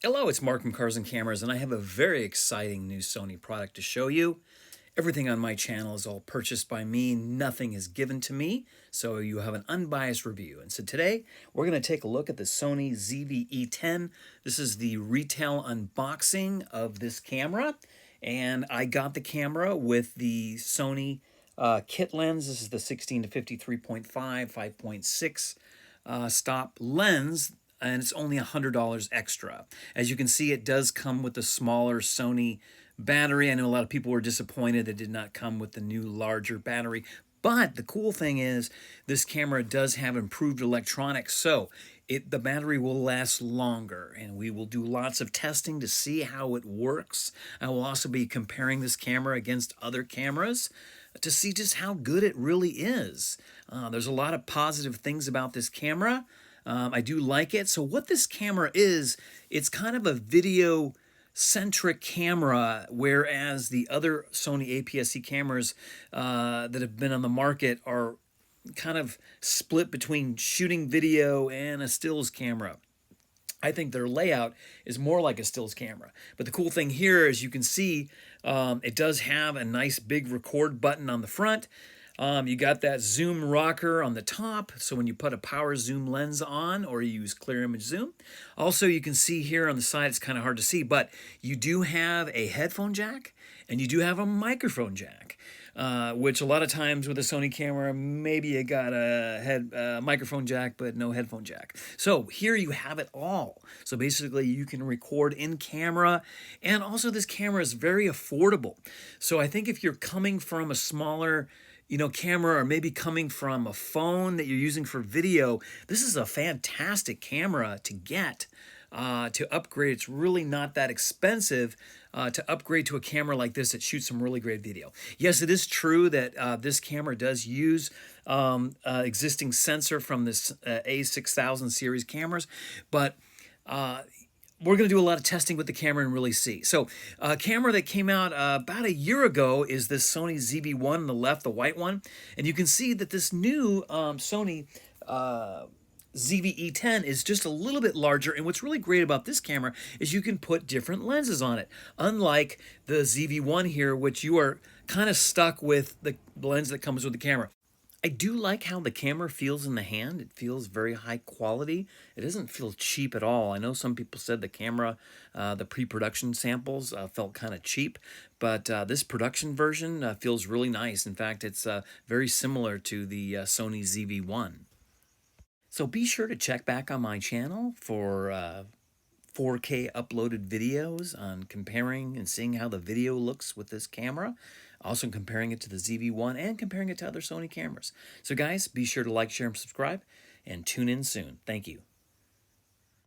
Hello, it's Mark from Cars and Cameras, and I have a very exciting new Sony product to show you. Everything on my channel is all purchased by me, nothing is given to me, so you have an unbiased review. And so today, we're going to take a look at the Sony ZV-E10. This is the retail unboxing of this camera, and I got the camera with the Sony kit lens. This is the 16 to 53.5, 5.6 stop lens, and it's only $100 extra. As you can see, it does come with the smaller Sony battery. I know a lot of people were disappointed it did not come with the new larger battery, but the cool thing is this camera does have improved electronics, so the battery will last longer, and we will do lots of testing to see how it works. I will also be comparing this camera against other cameras to see just how good it really is. There's a lot of positive things about this camera. I do like it. So what this camera is, it's kind of a video-centric camera, whereas the other Sony APS-C cameras that have been on the market are kind of split between shooting video and a stills camera. I think their layout is more like a stills camera. But the cool thing here, as you can see, it does have a nice big record button on the front. You got that zoom rocker on the top, so when you put a power zoom lens on or you use clear image zoom. Also, you can see here on the side, it's kind of hard to see, but you do have a headphone jack and you do have a microphone jack, which a lot of times with a Sony camera, maybe you got a microphone jack but no headphone jack. So here you have it all. So basically you can record in camera, and also this camera is very affordable. So I think if you're coming from a smaller camera, or maybe coming from a phone that you're using for video, this is a fantastic camera to get to upgrade. It's really not that expensive to upgrade to a camera like this that shoots some really great video. Yes, it is true that this camera does use existing sensor from this A6000 series cameras, but we're going to do a lot of testing with the camera and really see. So a camera that came out about a year ago is this Sony ZV-1 on the left, the white one. And you can see that this new Sony ZV-E10 is just a little bit larger. And what's really great about this camera is you can put different lenses on it. Unlike the ZV-1 here, which you are kind of stuck with the lens that comes with the camera. I do like how the camera feels in the hand. It feels very high quality. It doesn't feel cheap at all. I know some people said the camera, the pre-production samples felt kind of cheap, but this production version feels really nice. In fact, it's very similar to the Sony ZV-1. So be sure to check back on my channel for 4K uploaded videos on comparing and seeing how the video looks with this camera. Also comparing it to the ZV-1 and comparing it to other Sony cameras. So guys, be sure to like, share, and subscribe, and tune in soon. Thank you.